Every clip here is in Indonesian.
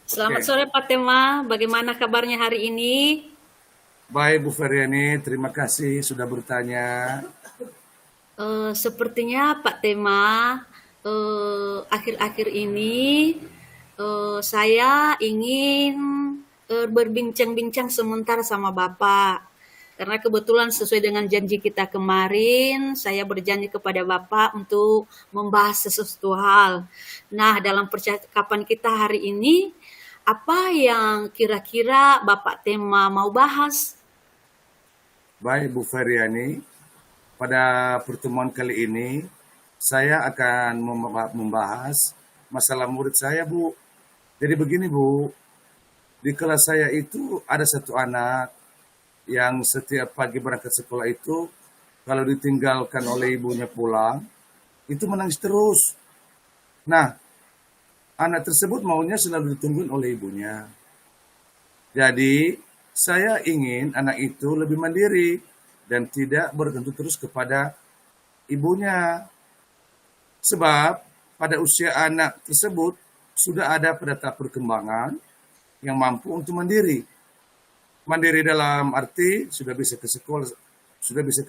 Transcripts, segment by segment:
Selamat Oke, sore Pak Tema, bagaimana kabarnya hari ini? baik Bu Feryani, terima kasih sudah bertanya. Sepertinya Pak Tema, akhir-akhir ini saya ingin berbincang-bincang sebentar sama Bapak. Karena kebetulan sesuai dengan janji kita kemarin, saya berjanji kepada Bapak untuk membahas sesuatu hal. Nah, dalam percakapan kita hari ini, apa yang kira-kira Bapak Tema mau bahas? Baik Bu Feryani, pada pertemuan kali ini saya akan membahas masalah murid saya Bu. Jadi begini Bu, di kelas saya itu ada satu anak yang setiap pagi berangkat sekolah itu kalau ditinggalkan oleh ibunya pulang, itu menangis terus. Nah, anak tersebut maunya selalu ditungguin oleh ibunya. Jadi, saya ingin anak itu lebih mandiri dan tidak bergantung terus kepada ibunya. Sebab pada usia anak tersebut sudah ada pada tahap perkembangan yang mampu untuk mandiri. Mandiri dalam arti sudah bisa ke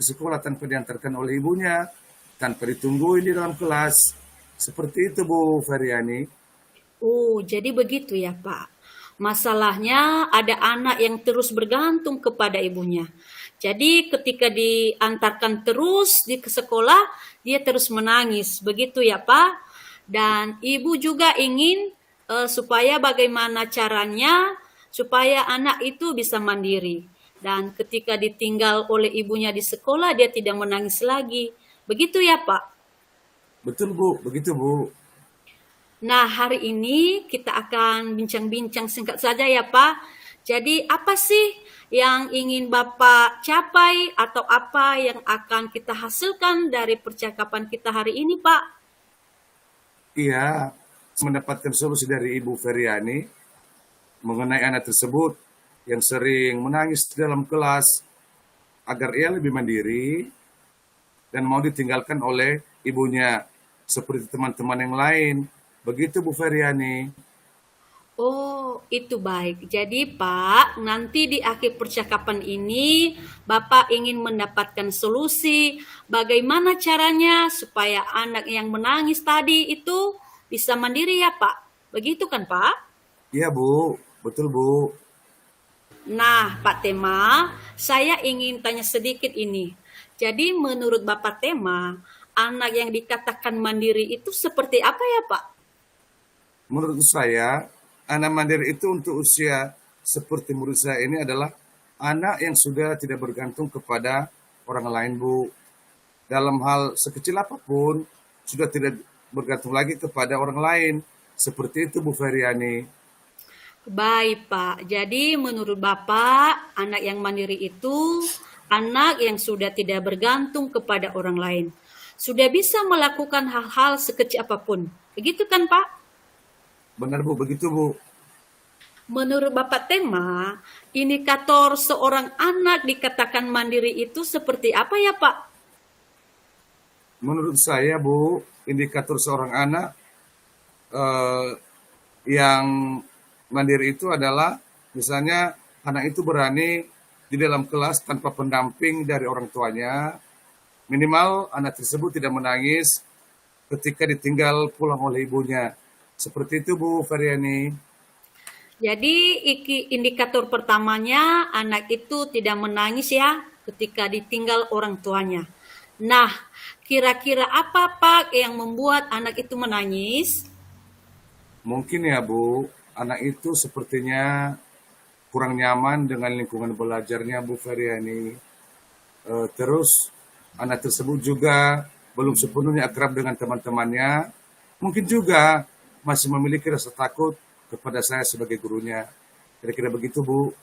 sekolah tanpa diantarkan oleh ibunya, tanpa ditungguin di dalam kelas. Seperti itu Bu Feryani. Oh, jadi begitu ya, Pak. Masalahnya ada anak yang terus bergantung kepada ibunya. Jadi ketika diantarkan terus ke sekolah, dia terus menangis. Begitu ya, Pak. Dan ibu juga ingin supaya bagaimana caranya supaya anak itu bisa mandiri. Dan ketika ditinggal oleh ibunya di sekolah, dia tidak menangis lagi. Begitu ya, Pak. Betul Bu, begitu Bu. Nah, hari ini kita akan bincang-bincang singkat saja ya, Pak. Jadi, apa sih yang ingin Bapak capai atau apa yang akan kita hasilkan dari percakapan kita hari ini, Pak? Iya, mendapatkan solusi dari Ibu Feryani mengenai anak tersebut yang sering menangis dalam kelas agar ia lebih mandiri dan mau ditinggalkan oleh ibunya seperti teman-teman yang lain. Begitu Bu Feryani. Oh, itu baik. Jadi, Pak, nanti di akhir percakapan ini, Bapak ingin mendapatkan solusi bagaimana caranya supaya anak yang menangis tadi itu bisa mandiri ya, Pak. Begitu kan, Pak? Iya Bu, betul Bu. Nah, Pak Tema, saya ingin tanya sedikit ini. Jadi menurut Bapak Tema, anak yang dikatakan mandiri itu seperti apa ya, Pak? Menurut saya, anak mandiri itu untuk usia seperti murid saya ini adalah anak yang sudah tidak bergantung kepada orang lain Bu. Dalam hal sekecil apapun, sudah tidak bergantung lagi kepada orang lain. Seperti itu Bu Feryani. Baik, Pak. Jadi menurut Bapak, anak yang mandiri itu anak yang sudah tidak bergantung kepada orang lain. Sudah bisa melakukan hal-hal sekecil apapun. Begitu kan, Pak? Benar Bu, begitu Bu. Menurut Bapak Tema, indikator seorang anak dikatakan mandiri itu seperti apa ya, Pak? Menurut saya Bu, indikator seorang anak eh, yang mandiri itu adalah misalnya anak itu berani di dalam kelas tanpa pendamping dari orang tuanya. Minimal anak tersebut tidak menangis ketika ditinggal pulang oleh ibunya. Seperti itu Bu Feryani. Jadi indikator pertamanya anak itu tidak menangis ya ketika ditinggal orang tuanya. Nah, kira-kira apa Pak yang membuat anak itu menangis? Mungkin ya Bu, anak itu sepertinya kurang nyaman dengan lingkungan belajarnya Bu Feryani. Terus anak tersebut juga belum sepenuhnya akrab dengan teman-temannya. Mungkin juga masih memiliki rasa takut kepada saya sebagai gurunya. Kira-kira begitu Bu.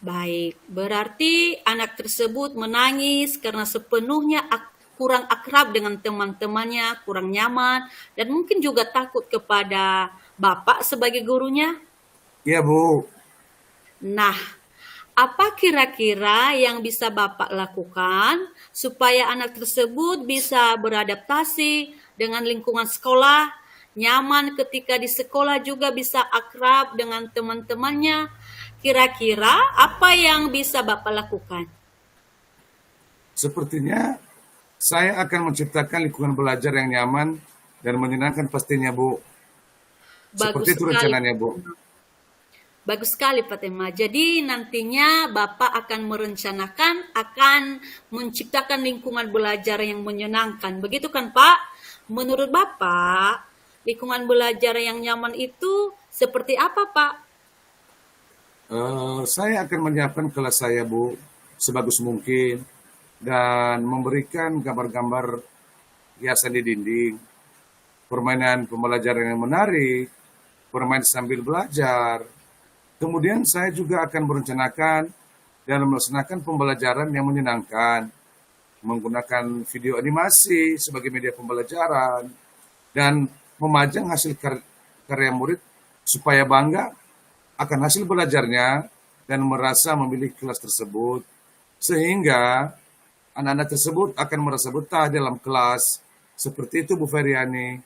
Baik, berarti anak tersebut menangis karena sepenuhnya kurang akrab dengan teman-temannya, kurang nyaman, dan mungkin juga takut kepada Bapak sebagai gurunya. Iya Bu, Nah, apa kira-kira yang bisa Bapak lakukan supaya anak tersebut bisa beradaptasi dengan lingkungan sekolah? nyaman ketika di sekolah, juga bisa akrab dengan teman-temannya. Kira-kira apa yang bisa Bapak lakukan? Sepertinya saya akan menciptakan lingkungan belajar yang nyaman dan menyenangkan pastinya, Bu. Seperti Bagus itu sekali. rencananya, Bu. Bagus sekali Pak Tema. Jadi nantinya Bapak akan merencanakan, akan menciptakan lingkungan belajar yang menyenangkan. Begitu kan Pak? Menurut Bapak, lingkungan belajar yang nyaman itu seperti apa Pak? Saya akan menyiapkan kelas saya, Bu, sebagus mungkin dan memberikan gambar-gambar hiasan di dinding, permainan pembelajaran yang menarik, bermain sambil belajar. Kemudian saya juga akan merencanakan dan melaksanakan pembelajaran yang menyenangkan, menggunakan video animasi sebagai media pembelajaran, dan memajang hasil karya murid supaya bangga akan hasil belajarnya dan merasa memilih kelas tersebut, sehingga anak-anak tersebut akan merasa betah dalam kelas. Seperti itu, Bu Feryani.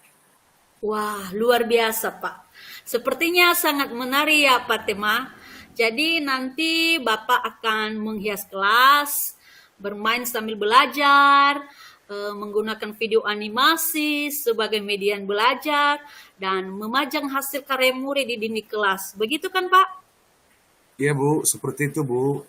Wah, luar biasa, Pak. Sepertinya sangat menarik ya, Pak Tema. Jadi nanti Bapak akan menghias kelas, bermain sambil belajar, menggunakan video animasi sebagai media belajar, dan memajang hasil karya murid di dinding kelas. Begitu kan, Pak? Iya, Bu, seperti itu, Bu.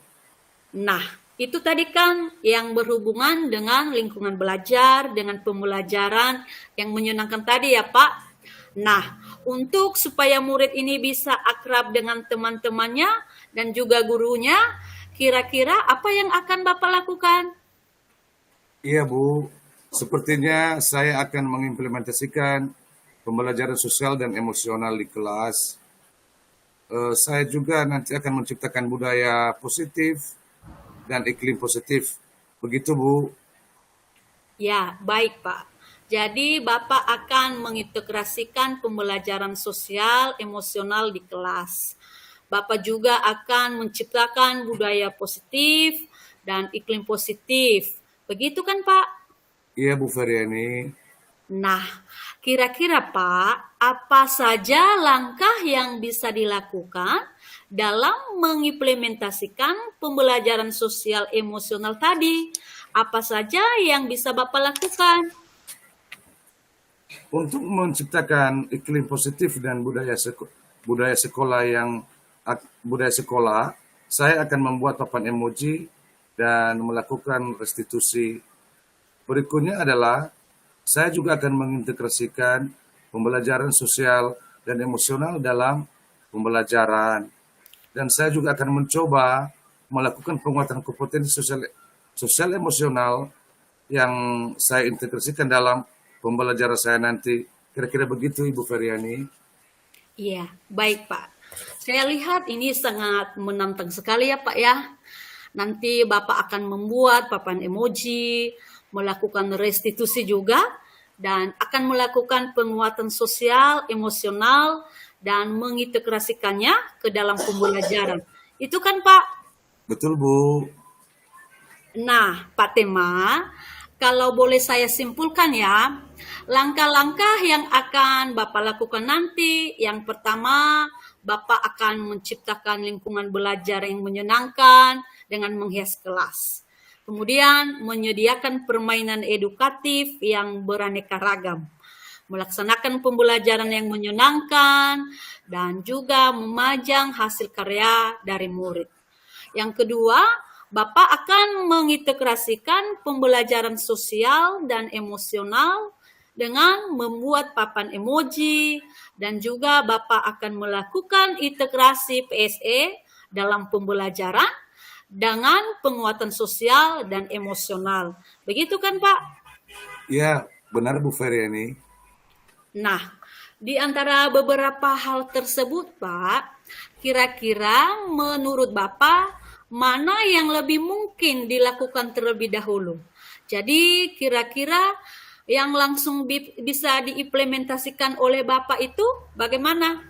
Nah, itu tadi kan yang berhubungan dengan lingkungan belajar, dengan pembelajaran yang menyenangkan tadi ya Pak. Nah, untuk supaya murid ini bisa akrab dengan teman-temannya dan juga gurunya, kira-kira apa yang akan Bapak lakukan? Iya, Bu. Sepertinya saya akan mengimplementasikan pembelajaran sosial dan emosional di kelas. Saya juga nanti akan menciptakan budaya positif dan iklim positif. Begitu, Bu. Ya, baik Pak. Jadi Bapak akan mengintegrasikan pembelajaran sosial emosional di kelas. Bapak juga akan menciptakan budaya positif dan iklim positif. Begitu kan Pak? Iya, Bu Feryani. Nah, kira-kira Pak, apa saja langkah yang bisa dilakukan dalam mengimplementasikan pembelajaran sosial emosional tadi? Apa saja yang bisa Bapak lakukan? Untuk menciptakan iklim positif dan budaya sekolah budaya sekolah, saya akan membuat papan emoji dan melakukan restitusi. Berikutnya adalah saya juga akan mengintegrasikan pembelajaran sosial dan emosional dalam pembelajaran. Dan saya juga akan mencoba melakukan penguatan kompetensi sosial emosional yang saya integrasikan dalam pembelajaran saya nanti. Kira-kira begitu, Ibu Feryani. Iya, baik Pak. Saya lihat ini sangat menantang sekali ya Pak ya. Nanti Bapak akan membuat papan emoji, melakukan restitusi juga, dan akan melakukan penguatan sosial, emosional, dan mengintegrasikannya ke dalam pembelajaran. Itu kan Pak? Betul, Bu. Nah, Pak Tema, kalau boleh saya simpulkan ya, langkah-langkah yang akan Bapak lakukan nanti, yang pertama, Bapak akan menciptakan lingkungan belajar yang menyenangkan dengan menghias kelas. Kemudian, menyediakan permainan edukatif yang beraneka ragam. Melaksanakan pembelajaran yang menyenangkan, dan juga memajang hasil karya dari murid. Yang kedua, Bapak akan mengintegrasikan pembelajaran sosial dan emosional dengan membuat papan emoji, dan juga Bapak akan melakukan integrasi PSE dalam pembelajaran dengan penguatan sosial dan emosional. Begitu kan Pak? Ya, benar, Bu Feryani. Nah, di antara beberapa hal tersebut, Pak, kira-kira menurut Bapak mana yang lebih mungkin dilakukan terlebih dahulu? Jadi, kira-kira yang langsung bisa diimplementasikan oleh Bapak itu bagaimana?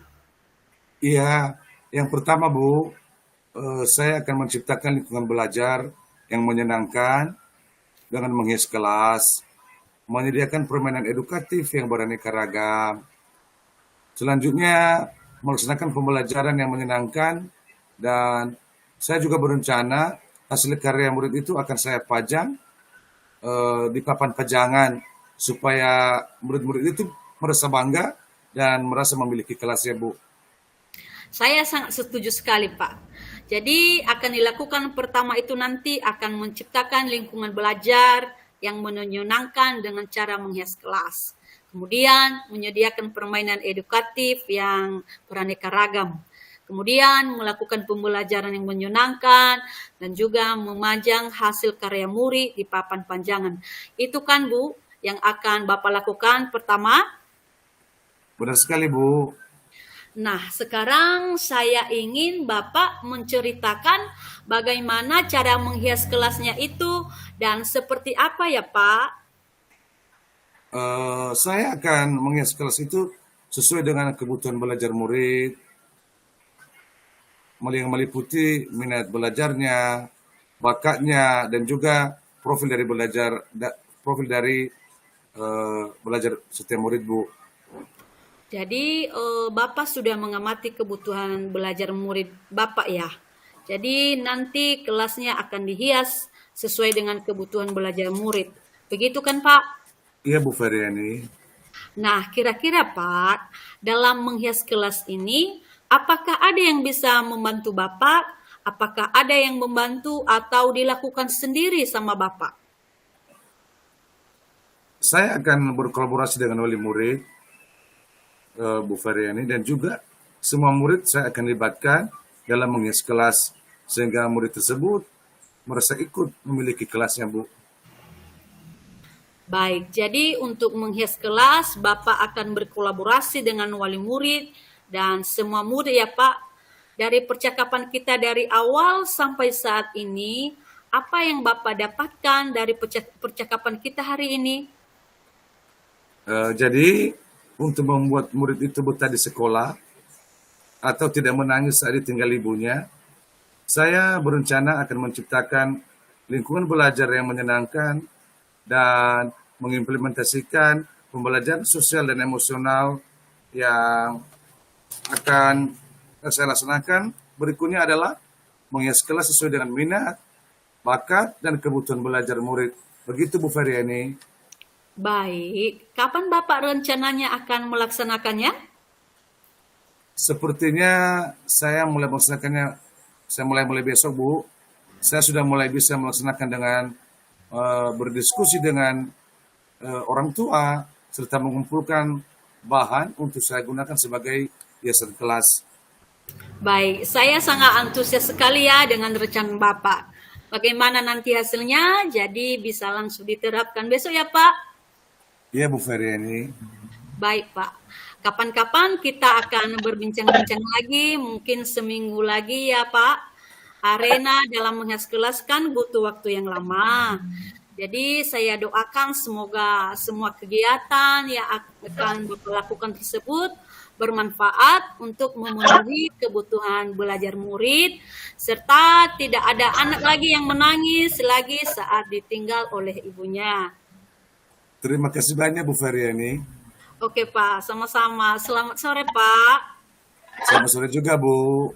Iya, yang pertama, Bu, saya akan menciptakan lingkungan belajar yang menyenangkan dengan menghias kelas, menyediakan permainan edukatif yang beraneka ragam, Selanjutnya melaksanakan pembelajaran yang menyenangkan, dan saya juga berencana hasil karya murid itu akan saya pajang di papan pajangan supaya murid-murid itu merasa bangga dan merasa memiliki kelasnya, Bu. Saya sangat setuju sekali, Pak. Jadi akan dilakukan pertama itu nanti akan menciptakan lingkungan belajar yang menyenangkan dengan cara menghias kelas. Kemudian menyediakan permainan edukatif yang beraneka ragam. Kemudian melakukan pembelajaran yang menyenangkan dan juga memajang hasil karya murid di papan panjangan. Itu kan Bu yang akan Bapak lakukan pertama. Benar sekali, Bu. Nah, sekarang saya ingin Bapak menceritakan bagaimana cara menghias kelasnya itu dan seperti apa ya Pak? Saya akan menghias kelas itu sesuai dengan kebutuhan belajar murid, yang meliputi minat belajarnya, bakatnya, dan juga profil dari belajar setiap murid, Bu. Jadi Bapak sudah mengamati kebutuhan belajar murid Bapak ya. Jadi nanti kelasnya akan dihias sesuai dengan kebutuhan belajar murid. Begitu kan Pak? Iya, Bu Feryani. Nah, kira-kira Pak, dalam menghias kelas ini, apakah ada yang bisa membantu Bapak? Apakah ada yang membantu atau dilakukan sendiri sama Bapak? Saya akan berkolaborasi dengan wali murid, Bu Feryani, dan juga semua murid saya akan libatkan dalam menghias kelas sehingga murid tersebut merasa ikut memiliki kelasnya, Bu. Baik, jadi untuk menghias kelas, Bapak akan berkolaborasi dengan wali murid dan semua murid ya Pak. Dari percakapan kita dari awal sampai saat ini, apa yang Bapak dapatkan dari percakapan kita hari ini? Jadi untuk membuat murid itu betah di sekolah atau tidak menangis saat ditinggal ibunya, saya berencana akan menciptakan lingkungan belajar yang menyenangkan dan mengimplementasikan pembelajaran sosial dan emosional yang akan saya laksanakan. Berikutnya adalah menghias kelas sesuai dengan minat, bakat, dan kebutuhan belajar murid. Begitu, Bu Feryani. Baik, kapan Bapak rencananya akan melaksanakannya? Sepertinya saya mulai besok, Bu. Saya sudah mulai bisa melaksanakan dengan berdiskusi dengan orang tua serta mengumpulkan bahan untuk saya gunakan sebagai hiasan kelas. Baik, saya sangat antusias sekali ya dengan rencana Bapak. Bagaimana nanti hasilnya? Jadi bisa langsung diterapkan besok ya Pak? Iya, Bu Feryani. Baik Pak. Kapan-kapan kita akan berbincang-bincang lagi, mungkin seminggu lagi ya Pak. Arena dalam menghias kelas kan butuh waktu yang lama. Jadi saya doakan semoga semua kegiatan yang akan Bapak lakukan tersebut bermanfaat untuk memenuhi kebutuhan belajar murid, serta tidak ada anak lagi yang menangis lagi saat ditinggal oleh ibunya. Terima kasih banyak, Bu Feryani. Oke Pak, sama-sama. Selamat sore Pak. Selamat sore juga, Bu.